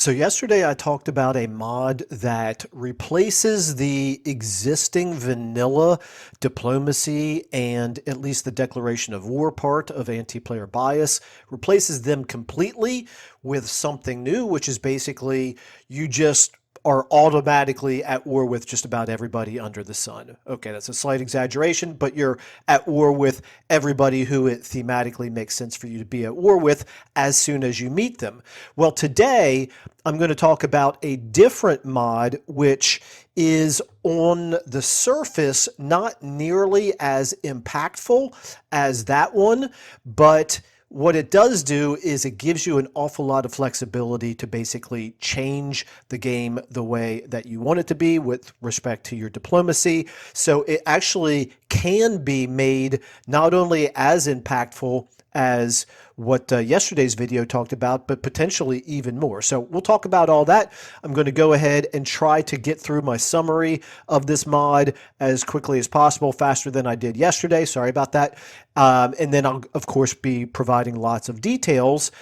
So yesterday I talked about a mod that replaces the existing vanilla diplomacy and at least the declaration of war part of anti-player bias, replaces them completely with something new, which is basically you just are automatically at war with just about everybody under the sun. Okay, that's a slight exaggeration, but you're at war with everybody who it thematically makes sense for you to be at war with as soon as you meet them. Well, today I'm going to talk about a different mod which is on the surface not nearly as impactful as that one, but what it does do is it gives you an awful lot of flexibility to basically change the game the way that you want it to be with respect to your diplomacy. So it actually can be made not only as impactful as what yesterday's video talked about, but potentially even more. So we'll talk about all that. I'm going to go ahead and try to get through my summary of this mod as quickly as possible, faster than I did yesterday. Sorry about that. And then I'll, of course, be providing lots of details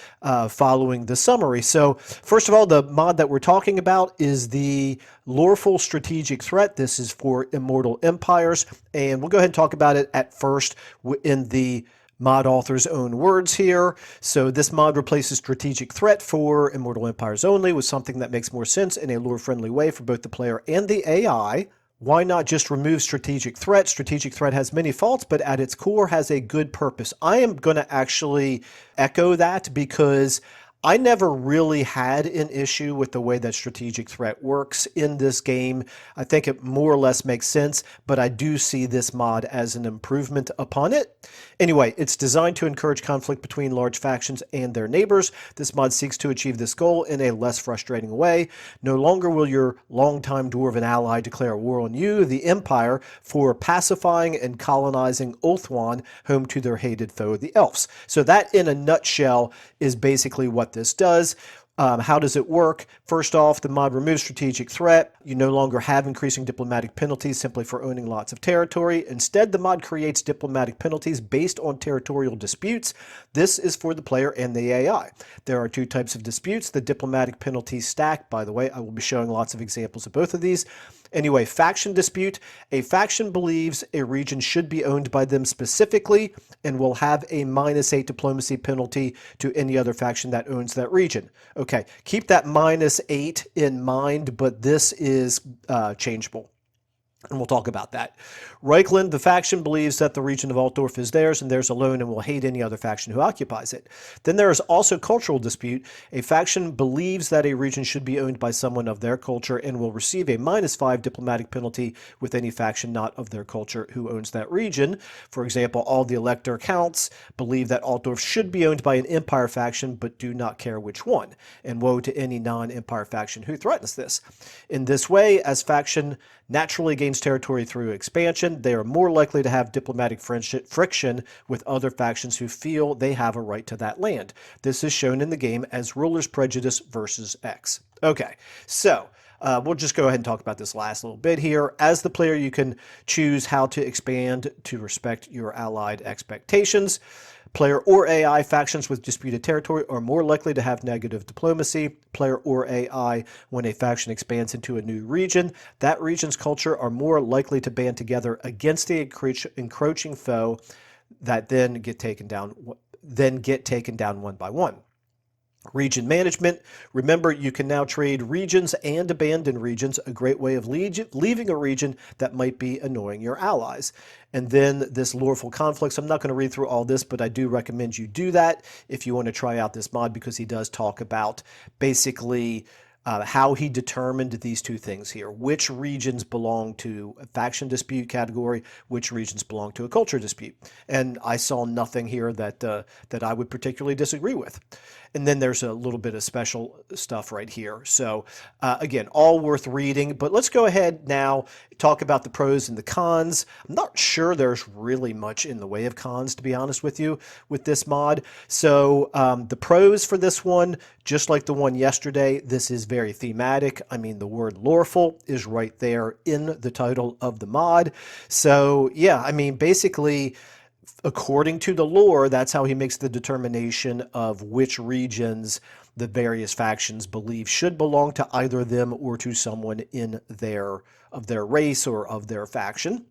following the summary. So first of all, the mod that we're talking about is the LOREFUL Strategic Threat. This is for Immortal Empires, and we'll go ahead and talk about it at first in the mod author's own words here. So this mod replaces Strategic Threat for Immortal Empires only with something that makes more sense in a lore-friendly way for both the player and the AI. Why not just remove Strategic Threat? Strategic Threat has many faults, but at its core has a good purpose. I am going to actually echo that because I never really had an issue with the way that Strategic Threat works in this game. I think it more or less makes sense, but I do see this mod as an improvement upon it. Anyway, it's designed to encourage conflict between large factions and their neighbors. This mod seeks to achieve this goal in a less frustrating way. No longer will your longtime dwarven ally declare war on you, the Empire, for pacifying and colonizing Ulthuan, home to their hated foe, the Elves. So that, in a nutshell, is basically what this does. How does it work? First off, the mod removes Strategic Threat. You no longer have increasing diplomatic penalties simply for owning lots of territory. Instead, the mod creates diplomatic penalties based on territorial disputes. This is for the player and the AI. There are two types of disputes. The diplomatic penalties stack, by the way, I will be showing lots of examples of both of these. Anyway, faction dispute. A faction believes a region should be owned by them specifically and will have a -8 diplomacy penalty to any other faction that owns that region. Okay, keep that -8 in mind, but this is changeable. And we'll talk about that. Reichland, the faction, believes that the region of Altdorf is theirs and theirs alone and will hate any other faction who occupies it. Then there is also cultural dispute. A faction believes that a region should be owned by someone of their culture and will receive a -5 diplomatic penalty with any faction not of their culture who owns that region. For example, all the elector counts believe that Altdorf should be owned by an Empire faction but do not care which one. And woe to any non-Empire faction who threatens this. In this way, as faction naturally gains territory through expansion, they are more likely to have diplomatic friction with other factions who feel they have a right to that land. This is shown in the game as ruler's prejudice versus X. Okay, so we'll just go ahead and talk about this last little bit here. As the player, you can choose how to expand to respect your allied expectations. Player or AI factions with disputed territory are more likely to have negative diplomacy. Player or AI, when a faction expands into a new region, that region's culture are more likely to band together against the encroaching foe that then get taken down one by one. Region management. Remember, you can now trade regions and abandon regions, a great way of leaving a region that might be annoying your allies. And then this loreful conflicts. I'm not going to read through all this, but I do recommend you do that if you want to try out this mod because he does talk about basically how he determined these two things here. Which regions belong to a faction dispute category, which regions belong to a culture dispute. And I saw nothing here that I would particularly disagree with. And then there's a little bit of special stuff right here. So again, all worth reading, but let's go ahead now, talk about the pros and the cons. I'm not sure there's really much in the way of cons, to be honest with you, with this mod. So the pros for this one, just like the one yesterday, this is very thematic. I mean, the word loreful is right there in the title of the mod. So yeah, I mean, basically, according to the lore, that's how he makes the determination of which regions the various factions believe should belong to either them or to someone in of their race or of their faction.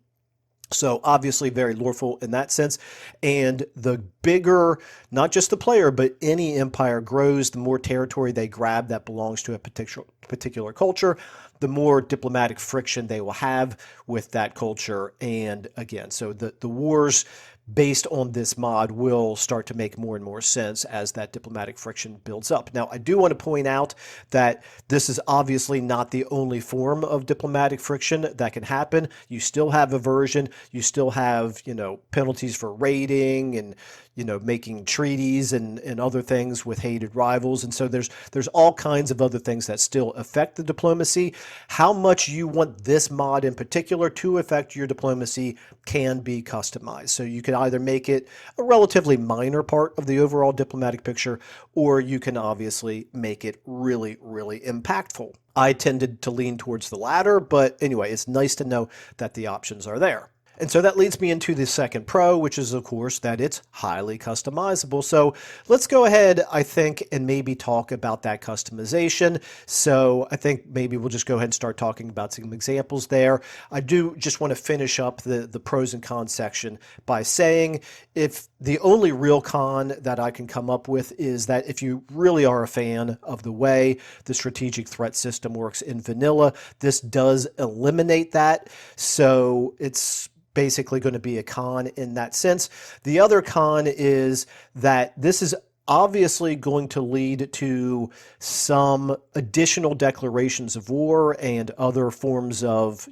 So obviously very loreful in that sense. And the bigger, not just the player, but any empire grows, the more territory they grab that belongs to a particular culture, the more diplomatic friction they will have with that culture. And again, so the wars based on this mod will start to make more and more sense as that diplomatic friction builds up. Now, I do want to point out that this is obviously not the only form of diplomatic friction that can happen. You still have aversion. You still have, penalties for raiding and, making treaties and other things with hated rivals. And so there's all kinds of other things that still affect the diplomacy. How much you want this mod in particular to affect your diplomacy can be customized. So you can either make it a relatively minor part of the overall diplomatic picture, or you can obviously make it really, really impactful. I tended to lean towards the latter, but anyway, it's nice to know that the options are there. And so that leads me into the second pro, which is, of course, that it's highly customizable. So let's go ahead, I think, and maybe talk about that customization. So I think maybe we'll just go ahead and start talking about some examples there. I do just want to finish up the pros and cons section by saying if the only real con that I can come up with is that if you really are a fan of the way the strategic threat system works in vanilla, this does eliminate that. So it's basically going to be a con in that sense. The other con is that this is obviously going to lead to some additional declarations of war and other forms of,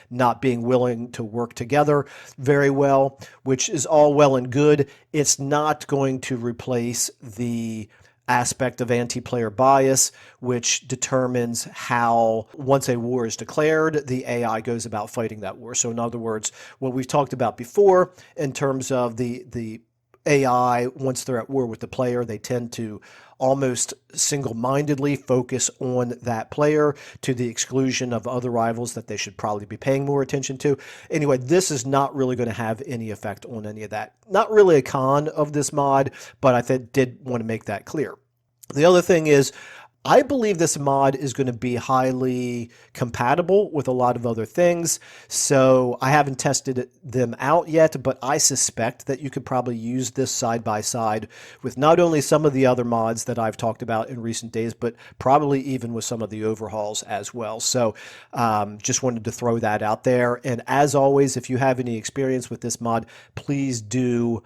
not being willing to work together very well, which is all well and good. It's not going to replace the aspect of anti-player bias, which determines how, once a war is declared, the AI goes about fighting that war. So in other words, what we've talked about before in terms of the AI, once they're at war with the player, they tend to almost single-mindedly focus on that player to the exclusion of other rivals that they should probably be paying more attention to. Anyway, this is not really going to have any effect on any of that. Not really a con of this mod, but I did want to make that clear. The other thing is, I believe this mod is going to be highly compatible with a lot of other things. So I haven't tested them out yet, but I suspect that you could probably use this side by side with not only some of the other mods that I've talked about in recent days, but probably even with some of the overhauls as well. So just wanted to throw that out there. And as always, if you have any experience with this mod, please do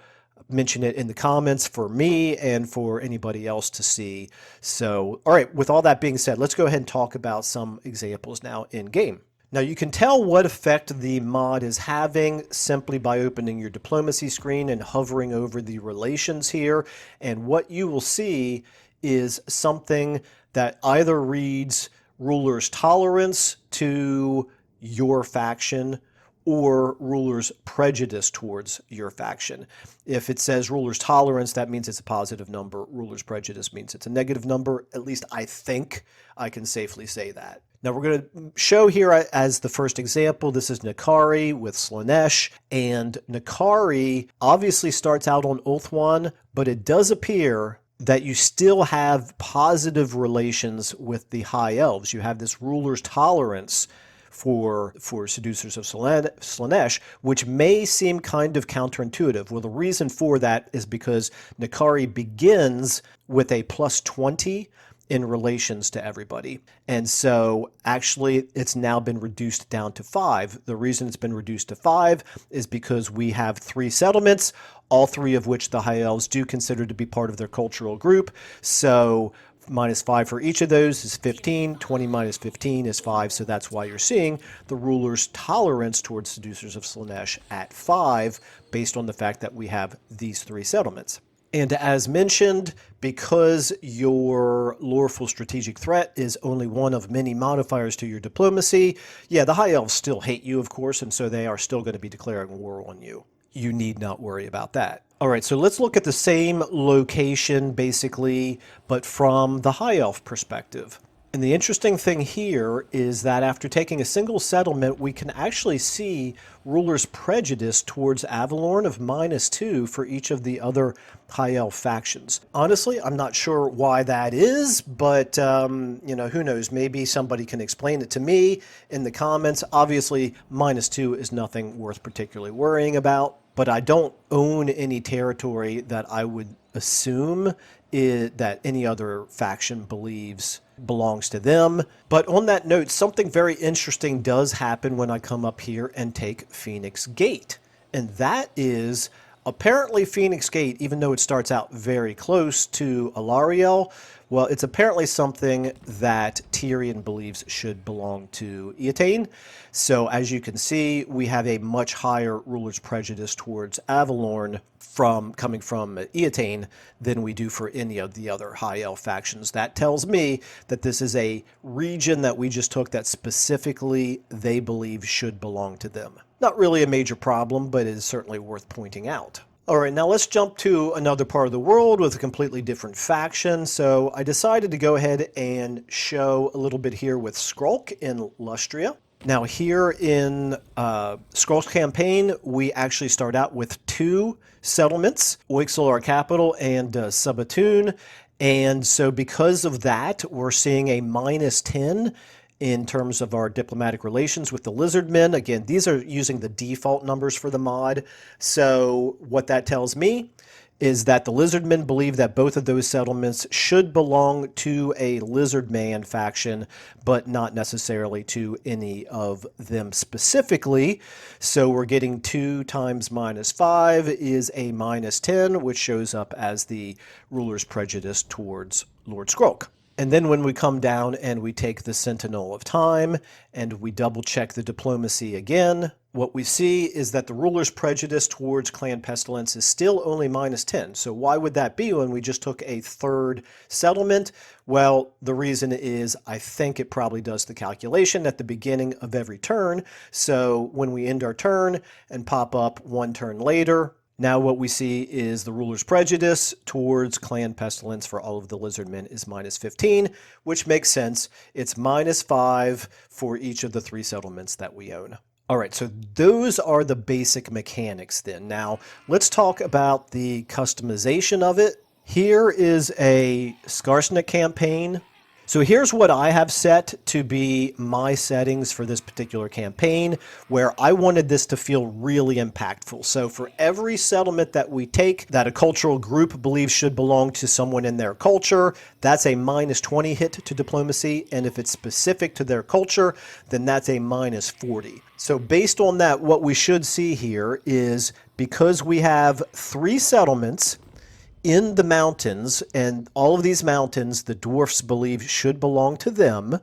mention it in the comments for me and for anybody else to see. So, all right, with all that being said, let's go ahead and talk about some examples now in game. Now you can tell what effect the mod is having simply by opening your diplomacy screen and hovering over the relations here. And what you will see is something that either reads ruler's tolerance to your faction or ruler's prejudice towards your faction. If it says ruler's tolerance, that means it's a positive number. Ruler's prejudice means it's a negative number. At least I think I can safely say that. Now we're going to show here as the first example, this is Nakari with Slaanesh, and Nakari obviously starts out on Oath 1, but it does appear that you still have positive relations with the High Elves. You have this ruler's tolerance for seducers of Slaanesh, which may seem kind of counterintuitive. Well, the reason for that is because Nakari begins with a plus 20 in relations to everybody. And so actually it's now been reduced down to 5. The reason it's been reduced to 5 is because we have 3 settlements, all 3 of which the High Elves do consider to be part of their cultural group. So -5 for each of those is 15. 20 minus 15 is 5. So that's why you're seeing the ruler's tolerance towards seducers of Slaanesh at 5, based on the fact that we have these 3 settlements. And as mentioned, because your loreful strategic threat is only one of many modifiers to your diplomacy, yeah, the High Elves still hate you, of course, and so they are still going to be declaring war on you. You need not worry about that. All right, so let's look at the same location, basically, but from the High Elf perspective. And the interesting thing here is that after taking a single settlement, we can actually see ruler's prejudice towards Avalorn of -2 for each of the other High Elf factions. Honestly, I'm not sure why that is, but who knows? Maybe somebody can explain it to me in the comments. Obviously, -2 is nothing worth particularly worrying about, but I don't own any territory that I would assume that any other faction believes belongs to them. But on that note, something very interesting does happen when I come up here and take Phoenix Gate. And that is apparently Phoenix Gate, even though it starts out very close to Alariel, well, it's apparently something that Tyrion believes should belong to Eataine. So as you can see, we have a much higher ruler's prejudice towards Avalorn coming from Eataine than we do for any of the other High Elf factions. That tells me that this is a region that we just took that specifically they believe should belong to them. Not really a major problem, but it is certainly worth pointing out. All right, now let's jump to another part of the world with a completely different faction. So I decided to go ahead and show a little bit here with Skrulk in Lustria. Now here in Skrulk's campaign, we actually start out with 2 settlements, Oixel, our capital, and Sabatoon. And so because of that, we're seeing a -10 in terms of our diplomatic relations with the Lizardmen. Again, these are using the default numbers for the mod. So what that tells me is that the Lizardmen believe that both of those settlements should belong to a Lizardman faction, but not necessarily to any of them specifically. So we're getting 2 times -5 is a -10, which shows up as the ruler's prejudice towards Lord Skrulk. And then when we come down and we take the Sentinel of Time and we double check the diplomacy again, what we see is that the ruler's prejudice towards Clan Pestilence is still only -10. So why would that be when we just took a 3rd settlement? Well, the reason is I think it probably does the calculation at the beginning of every turn. So when we end our turn and pop up 1 turn later, now what we see is the ruler's prejudice towards Clan Pestilence for all of the Lizardmen is -15, which makes sense. It's -5 for each of the 3 settlements that we own. All right, so those are the basic mechanics then. Now, let's talk about the customization of it. Here is a Skarsnik campaign. So here's what I have set to be my settings for this particular campaign, where I wanted this to feel really impactful. So for every settlement that we take that a cultural group believes should belong to someone in their culture, that's a -20 hit to diplomacy. And if it's specific to their culture, then that's a -40. So based on that, what we should see here is because we have 3 settlements in the mountains, and all of these mountains the dwarfs believe should belong to them,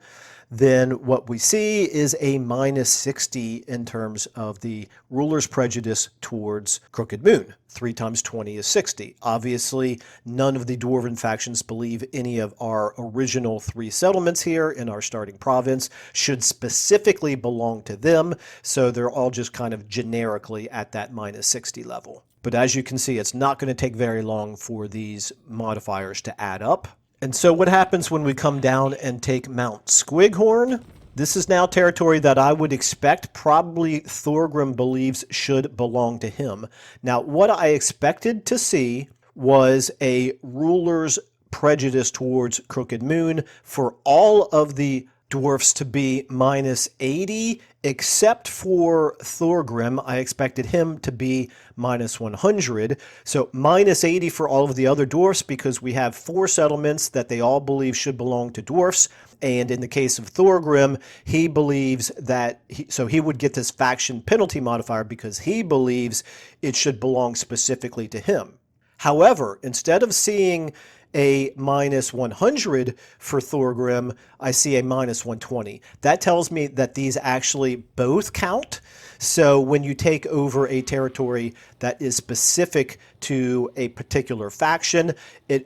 then what we see is a -60 in terms of the ruler's prejudice towards Crooked Moon. 3 times 20 is 60. Obviously, none of the dwarven factions believe any of our original 3 settlements here in our starting province should specifically belong to them, so they're all just kind of generically at that -60 level. But as you can see, it's not going to take very long for these modifiers to add up. And so what happens when we come down and take Mount Squighorn? This is now territory that I would expect probably Thorgrim believes should belong to him. Now, what I expected to see was a ruler's prejudice towards Crooked Moon for all of the dwarfs to be -80, except for Thorgrim. I expected him to be -100. So -80 for all of the other dwarfs because we have 4 settlements that they all believe should belong to dwarfs. And in the case of Thorgrim, he believes that, so he would get this faction penalty modifier because he believes it should belong specifically to him. However, instead of seeing a -100 for Thorgrim, I see a -120. That tells me that these actually both count. So when you take over a territory that is specific to a particular faction,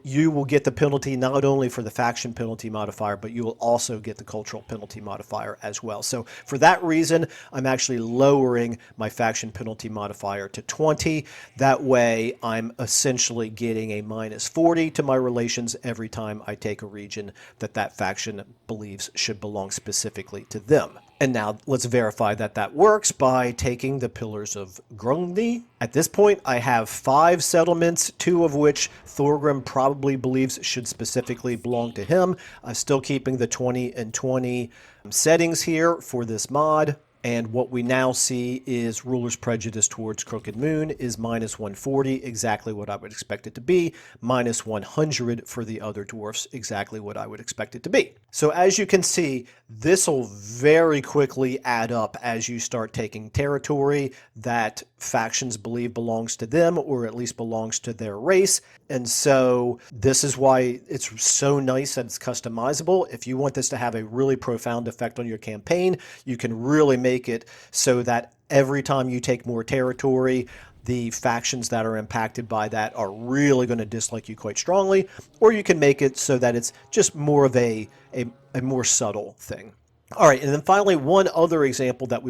you will get the penalty not only for the faction penalty modifier, but you will also get the cultural penalty modifier as well. So for that reason, I'm actually lowering my faction penalty modifier to 20. That way, I'm essentially getting a minus 40 to my relations every time I take a region that faction believes should belong specifically to them. And now let's verify that that works by taking the Pillars of Grungni. At this point, I have 5 settlements, 2 of which Thorgrim probably believes should specifically belong to him. I'm still keeping the 20 and 20 settings here for this mod. And what we now see is Ruler's Prejudice towards Crooked Moon is minus 140, exactly what I would expect it to be. Minus 100 for the other dwarfs, exactly what I would expect it to be. So as you can see, this will very quickly add up as you start taking territory that factions believe belongs to them, or at least belongs to their race. And so this is why it's so nice that it's customizable. If you want this to have a really profound effect on your campaign, you can really make it so that every time you take more territory, the factions that are impacted by that are really going to dislike you quite strongly, or you can make it so that it's just more of a more subtle thing. All right, and then finally, one other example that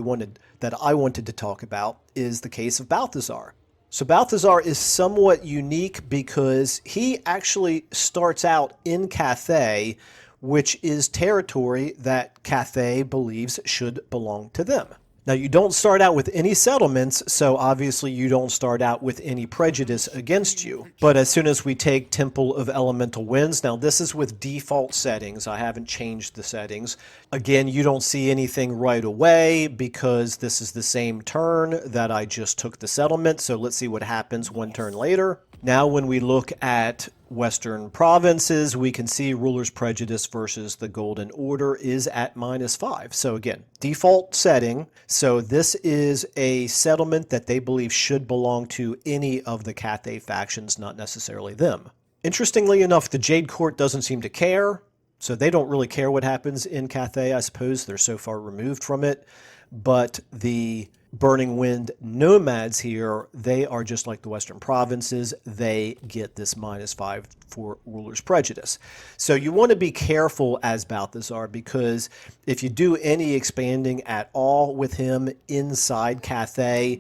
I wanted to talk about is the case of Balthazar. So Balthazar is somewhat unique because he actually starts out in Cathay, which is territory that Cathay believes should belong to them. Now, you don't start out with any settlements, so obviously you don't start out with any prejudice against you. But as soon as we take Temple of Elemental Winds, now this is with default settings. I haven't changed the settings. Again, you don't see anything right away because this is the same turn that I just took the settlement. So let's see what happens one turn later. Now, when we look at Western provinces, we can see Ruler's Prejudice versus the Golden Order is at -5. So again, default setting. So this is a settlement that they believe should belong to any of the Cathay factions, not necessarily them. Interestingly enough, the Jade Court doesn't seem to care. So they don't really care what happens in Cathay, I suppose. They're so far removed from it. But the Burning Wind nomads here, they are just like the Western provinces. They get this -5 for Ruler's Prejudice. So you want to be careful as Balthazar, because if you do any expanding at all with him inside Cathay,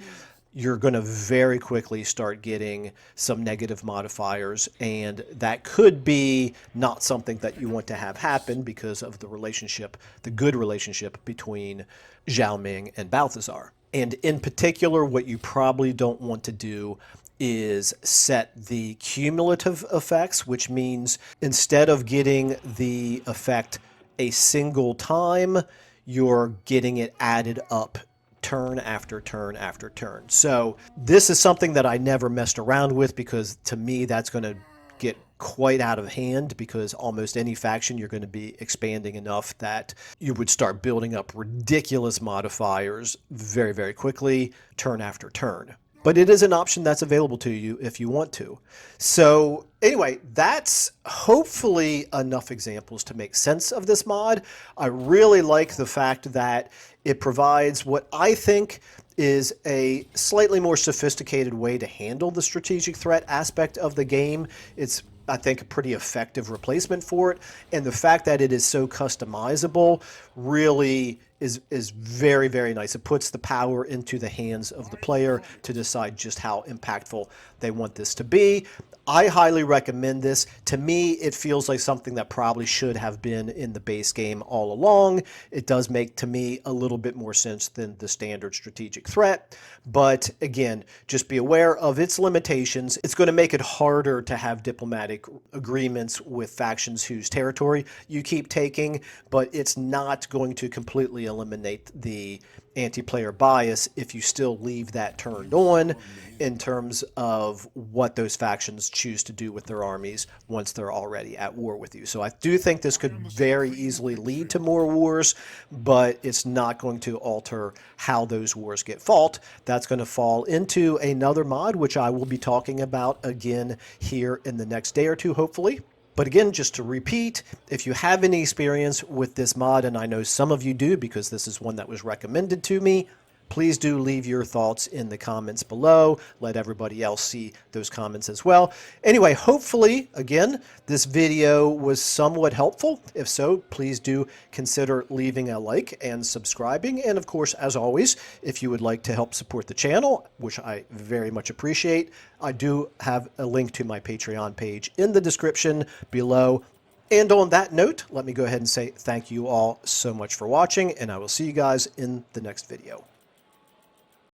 you're going to very quickly start getting some negative modifiers, and that could be not something that you want to have happen because of the relationship, the good relationship between Zhao Ming and Balthazar. And in particular, what you probably don't want to do is set the cumulative effects, which means instead of getting the effect a single time, you're getting it added up turn after turn after turn. So this is something that I never messed around with, because to me that's going to get quite out of hand, because almost any faction you're going to be expanding enough that you would start building up ridiculous modifiers very, very quickly, turn after turn. But it is an option that's available to you if you want to. So anyway, that's hopefully enough examples to make sense of this mod. I really like the fact that it provides what I think is a slightly more sophisticated way to handle the strategic threat aspect of the game. It's, I think, a pretty effective replacement for it. And the fact that it is so customizable really is very, very nice. It puts the power into the hands of the player to decide just how impactful they want this to be. I highly recommend this. To me, it feels like something that probably should have been in the base game all along. It does make, to me, a little bit more sense than the standard strategic threat. But again, just be aware of its limitations. It's going to make it harder to have diplomatic agreements with factions whose territory you keep taking, but it's not going to completely eliminate the anti-player bias if you still leave that turned on in terms of what those factions choose to do with their armies once they're already at war with you. So I do think this could very easily lead to more wars, but it's not going to alter how those wars get fought. That's going to fall into another mod, which I will be talking about again here in the next day or two, hopefully. But again, just to repeat, if you have any experience with this mod, and I know some of you do because this is one that was recommended to me, please do leave your thoughts in the comments below. Let everybody else see those comments as well. Anyway, hopefully, again, this video was somewhat helpful. If so, please do consider leaving a like and subscribing. And of course, as always, if you would like to help support the channel, which I very much appreciate, I do have a link to my Patreon page in the description below. And on that note, let me go ahead and say thank you all so much for watching, and I will see you guys in the next video.